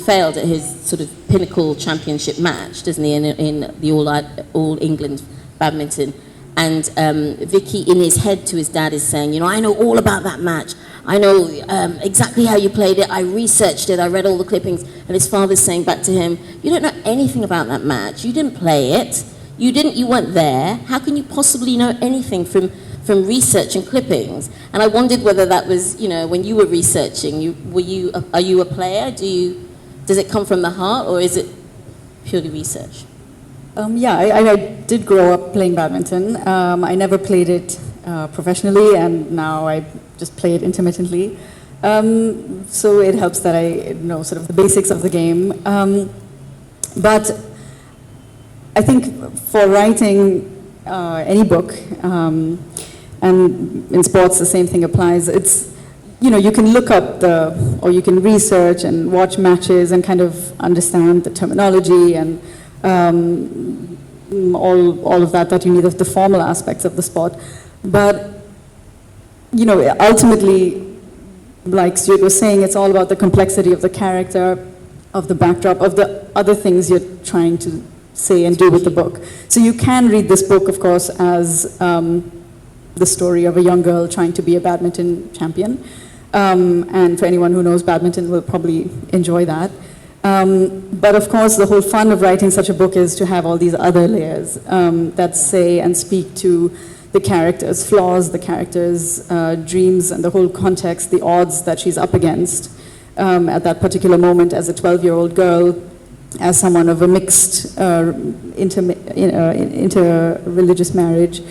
failed at his sort of pinnacle championship match, doesn't he, in the All England badminton. And Vicky, in his head to his dad, is saying, you know, I know all about that match. I know exactly how you played it. I researched it. I read all the clippings. And his father's saying back to him, you don't know anything about that match. You didn't play it. You weren't there. How can you possibly know anything from research and clippings? And I wondered whether that was, you know, when you were researching, are you a player? Does it come from the heart, or is it purely research? Yeah, I did grow up playing badminton. I never played it professionally, and now I just play it intermittently. So it helps that I know sort of the basics of the game. But I think for writing any book, and in sports the same thing applies, it's, you know, you can look up or you can research and watch matches and kind of understand the terminology and all of that you need, of the formal aspects of the sport. But, you know, ultimately, like Stuart was saying, it's all about the complexity of the character, of the backdrop, of the other things you're trying to say and do with the book. So you can read this book, of course, as the story of a young girl trying to be a badminton champion. And for anyone who knows badminton will probably enjoy that. But of course, the whole fun of writing such a book is to have all these other layers that say and speak to the character's flaws, the character's dreams, and the whole context, the odds that she's up against at that particular moment as a 12-year-old girl, as someone of a mixed inter-religious marriage,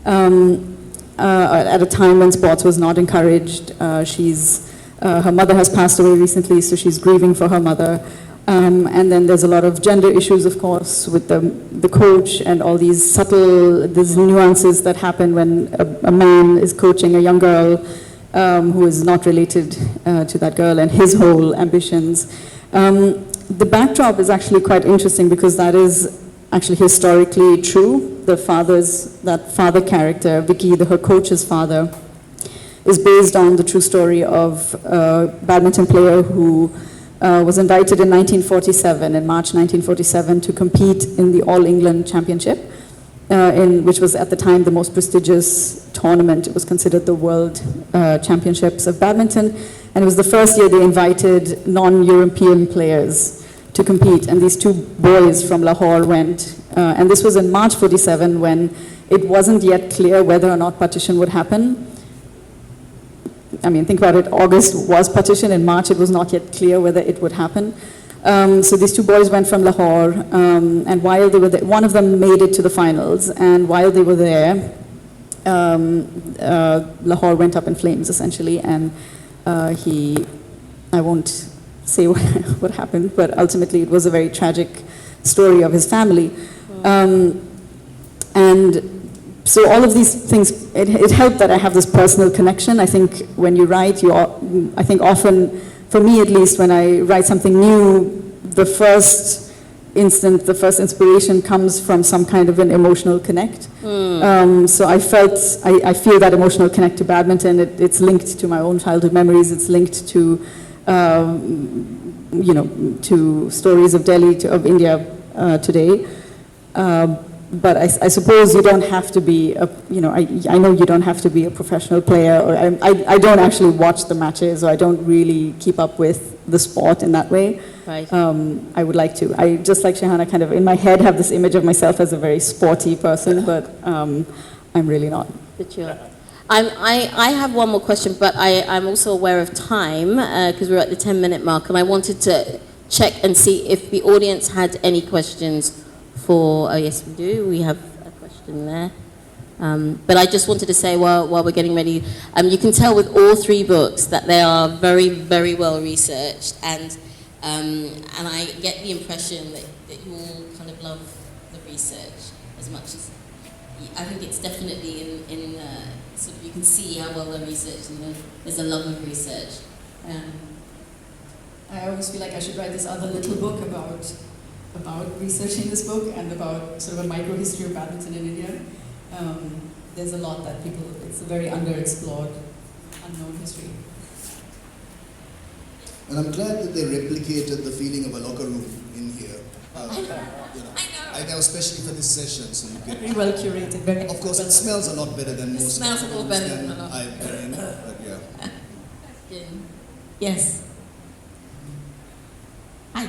at a time when sports was not encouraged. Her mother has passed away recently, so she's grieving for her mother. And then there's a lot of gender issues, of course, with the coach and all these these nuances that happen when a man is coaching a young girl who is not related to that girl, and his whole ambitions. The backdrop is actually quite interesting because that is actually historically true. That father character, Vicky, her coach's father, is based on the true story of a badminton player who was invited in 1947, in March 1947, to compete in the All England Championship, which was at the time the most prestigious tournament. It was considered the World Championships of Badminton, and it was the first year they invited non-European players to compete, and these two boys from Lahore went, and this was in March 47 when it wasn't yet clear whether or not partition would happen. I mean, think about it, August was partition, in March it was not yet clear whether it would happen. So these two boys went from Lahore, and while they were there, one of them made it to the finals, and while they were there, Lahore went up in flames, essentially, and I won't say what happened, but ultimately it was a very tragic story of his family. And so all of these things, it helped that I have this personal connection. I think when you write, I think often, for me at least, when I write something new, the first inspiration comes from some kind of an emotional connect. So I feel that emotional connect to badminton. It's linked to my own childhood memories. It's linked to, to stories of Delhi, of India today. But I suppose you don't have to be, I know you don't have to be a professional player, or I don't actually watch the matches, or I don't really keep up with the sport in that way. Right. I would like to. I, just like Shehana, kind of in my head have this image of myself as a very sporty person, but I'm really not. But you're... I have one more question, but I'm also aware of time, because we're at the 10-minute mark, and I wanted to check and see if the audience had any questions for, oh yes we do, we have a question there. But I just wanted to say while we're getting ready, you can tell with all three books that they are very, very well researched, and I get the impression that you all kind of love the research as much as, I think it's definitely in sort of, you can see how well they're researched, and there's a love of research. I always feel like I should write this other little book about researching this book and about sort of a micro-history of badminton in India. There's a lot that it's a very underexplored, unknown history. And I'm glad that they replicated the feeling of a locker room in here. You know, I know, especially for this session, so you get. Very well curated. Very Of course, it smells a lot better than most. Smells a little better than a lot. I've been in, but yeah. Yes. Hi.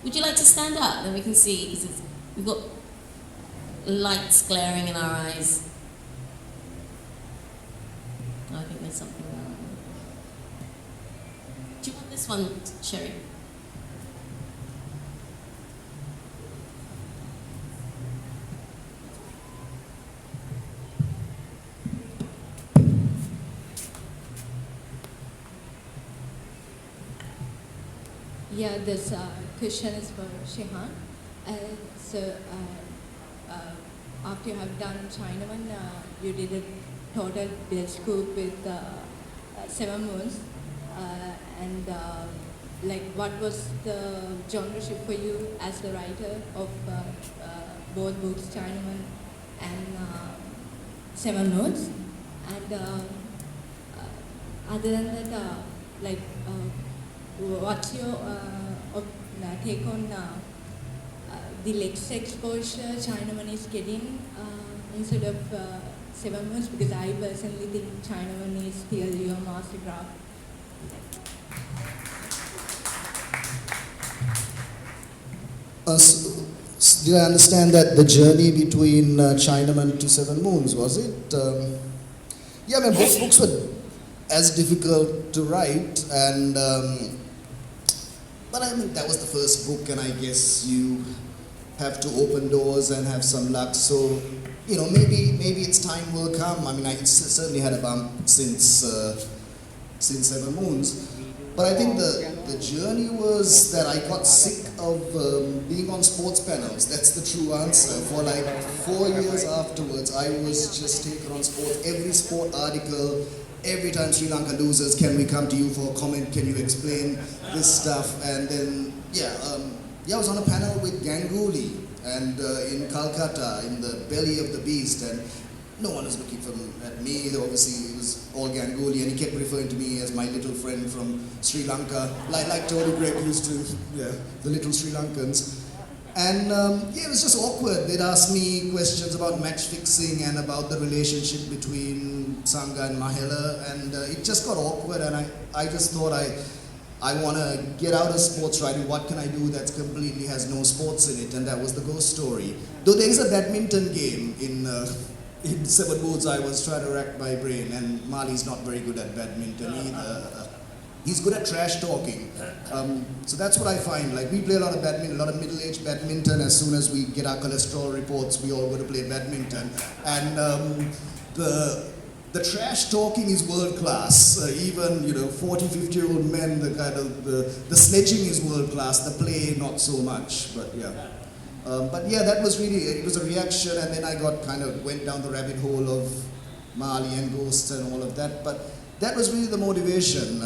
Would you like to stand up? Then we can see. We've got lights glaring in our eyes. Oh, I think there's something wrong. Do you want this one, Sherry? Yeah, this question is for Shehan. After you have done Chinaman, you did a total bill scoop with 7 Moons. Like, what was the genre shift for you as the writer of both books, Chinaman and 7 Moons? And other than that, what's your take on the Lex exposure Chinaman is getting instead of 7 Moons? Because I personally think Chinaman is still your master craft. Did I understand that the journey between Chinaman to 7 Moons, was it? Yeah, I mean, both books were as difficult to write, and but I mean, that was the first book, and I guess you have to open doors and have some luck. So, you know, maybe its time will come. I mean, I certainly had a bump since 7 Moons. But I think the journey was that I got sick of being on sports panels. That's the true answer. For like 4 years afterwards, I was just taken on sports. Every sport article, every time Sri Lanka loses, can we come to you for a comment? Can you explain this stuff? And then, I was on a panel with Ganguly and in Calcutta, in the belly of the beast. And no one was looking at me. Obviously, it was all Ganguly, and he kept referring to me as my little friend from Sri Lanka, like Tony Gregg used to, the little Sri Lankans. And it was just awkward. They'd ask me questions about match fixing and about the relationship between Sangha and Mahela, and it just got awkward. And I just thought I want to get out of sports writing. What can I do that completely has no sports in it? And that was the Ghost Story. Though there is a badminton game in 7 Moons. I was trying to rack my brain, and Mali's not very good at badminton either. He's good at trash talking. So that's what I find. Like, we play a lot of badminton, a lot of middle-aged badminton. As soon as we get our cholesterol reports, we all go to play badminton. And the trash talking is world class. Even 40, 50-year-old men, the sledging is world class. The play not so much. But yeah. That was really, it was a reaction, and then I went down the rabbit hole of Mali and ghosts and all of that. But that was really the motivation.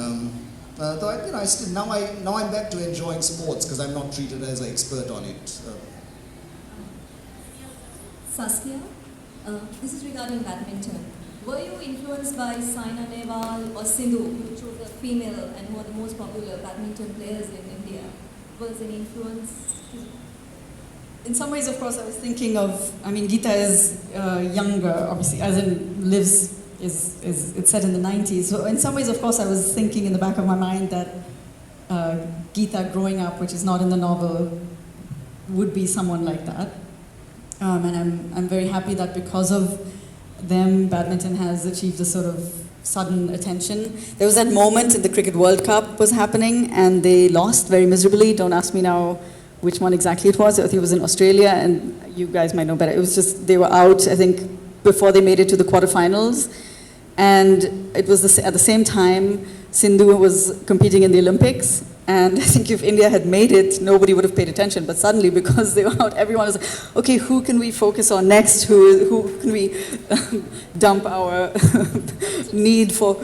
Though I still now I'm back to enjoying sports because I'm not treated as an expert on it. Saskia, this is regarding badminton. Were you influenced by Saina Nehwal or Sindhu, which were the female and who are the most popular badminton players in India? Was an influence? In some ways, of course, I was thinking of, Gita is younger, obviously, as in lives, it's set in the 90s. So in some ways, of course, I was thinking in the back of my mind that Gita growing up, which is not in the novel, would be someone like that. And I'm very happy that because of them, badminton has achieved a sort of sudden attention. There was that moment in the Cricket World Cup was happening, and they lost very miserably. Don't ask me now which one exactly it was. I think it was in Australia, and you guys might know better. It was just, they were out, I think, before they made it to the quarterfinals. And it was at the same time, Sindhu was competing in the Olympics. And I think if India had made it, nobody would have paid attention. But suddenly, because they were out, everyone was like, okay, who can we focus on next? Who can we dump our need for?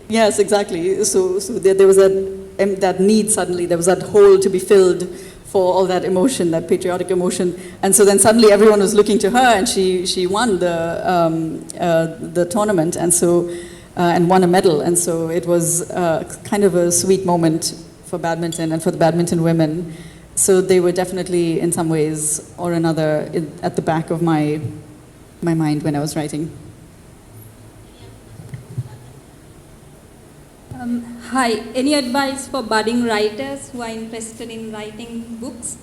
Yes, exactly. So there was that need suddenly. There was that hole to be filled for all that emotion, that patriotic emotion. And so then suddenly everyone was looking to her, and she won the tournament, and so and won a medal. And so it was kind of a sweet moment for badminton and for the badminton women. So they were definitely, in some ways or another, at the back of my mind when I was writing. Hi, any advice for budding writers who are interested in writing books?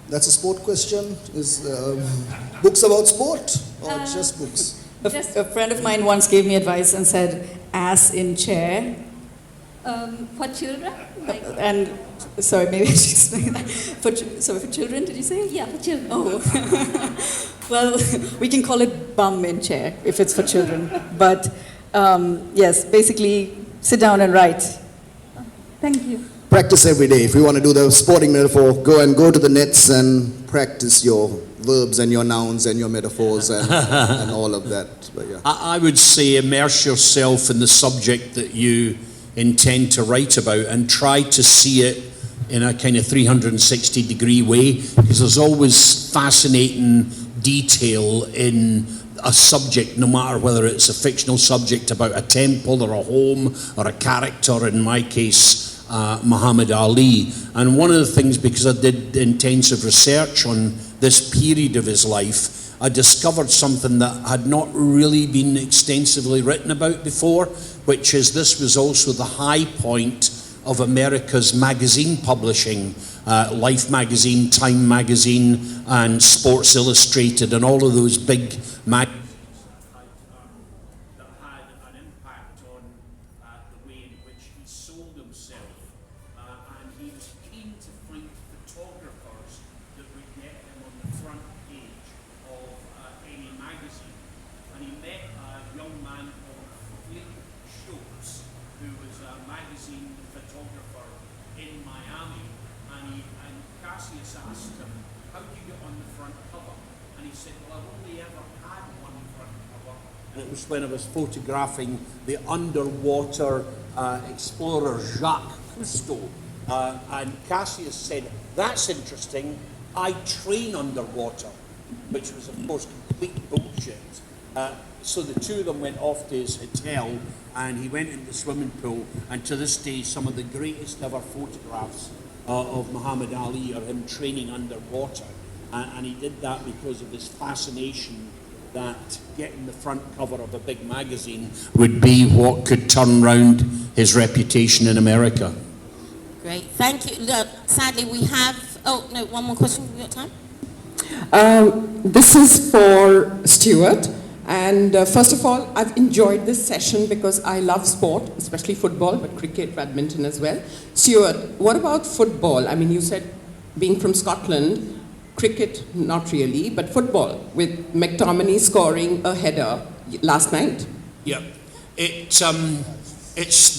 That's a sport question. Is books about sport or just books? A friend of mine once gave me advice and said, ass in chair. For children? Like, And sorry, maybe I should explain that. For children, did you say? yeah, for children. Oh, well, we can call it bum in chair if it's for children. But yes, basically, sit down and write. Thank you. Practice every day. If you want to do the sporting metaphor, go to the nets and practice your verbs and your nouns and your metaphors and, and all of that. But yeah. I would say immerse yourself in the subject that you intend to write about and try to see it in a kind of 360-degree way, because there's always fascinating detail in a subject, no matter whether it's a fictional subject about a temple or a home or a character, in my case, Muhammad Ali. And one of the things, because I did intensive research on this period of his life, I discovered something that had not really been extensively written about before, which is this was also the high point of America's magazine publishing, Life magazine, Time magazine, and Sports Illustrated, and all of those big magazines that had an impact on the way in which he sold himself. And he was keen to find photographers that would get him on the front page of any magazine. And he met a young man called Fleet Schultz, who was a magazine photographer in Miami. And Cassius asked him, how do you get on the front cover? And he said, well, I've only ever had one front cover. And it was when I was photographing the underwater explorer Jacques Cousteau. And Cassius said, that's interesting, I train underwater, which was, of course, complete bullshit. So the two of them went off to his hotel, and he went in the swimming pool, and to this day, some of the greatest ever photographs of Muhammad Ali are him training underwater. And he did that because of his fascination that getting the front cover of a big magazine would be what could turn round his reputation in America. Great, thank you. Look, sadly, we have, oh, no, one more question, we got time? This is for Stuart. And first of all, I've enjoyed this session because I love sport, especially football, but cricket, badminton as well. Stuart, what about football? I mean, you said being from Scotland, cricket, not really, but football, with McTominay scoring a header last night. Yeah, it's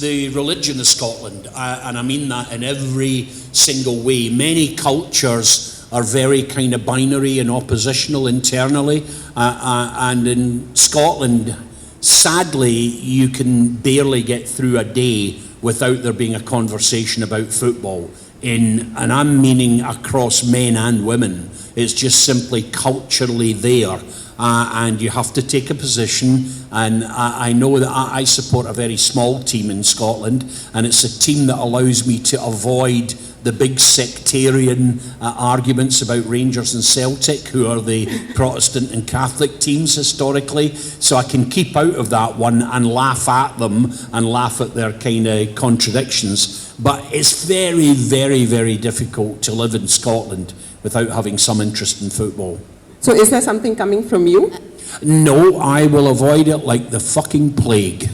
the religion of Scotland, and I mean that in every single way. Many cultures are very kind of binary and oppositional internally, and in Scotland, sadly, you can barely get through a day without there being a conversation about football. And I'm meaning across men and women. It's just simply culturally there. And you have to take a position, and I know that I support a very small team in Scotland, and it's a team that allows me to avoid the big sectarian arguments about Rangers and Celtic, who are the Protestant and Catholic teams historically, so I can keep out of that one and laugh at them and laugh at their kind of contradictions. But it's very, very, very difficult to live in Scotland without having some interest in football. So is there something coming from you? No, I will avoid it like the fucking plague.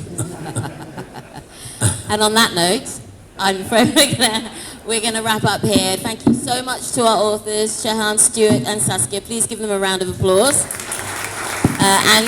And on that note, I'm afraid we're gonna wrap up here. Thank you so much to our authors, Shehan, Stuart and Saskia. Please give them a round of applause. And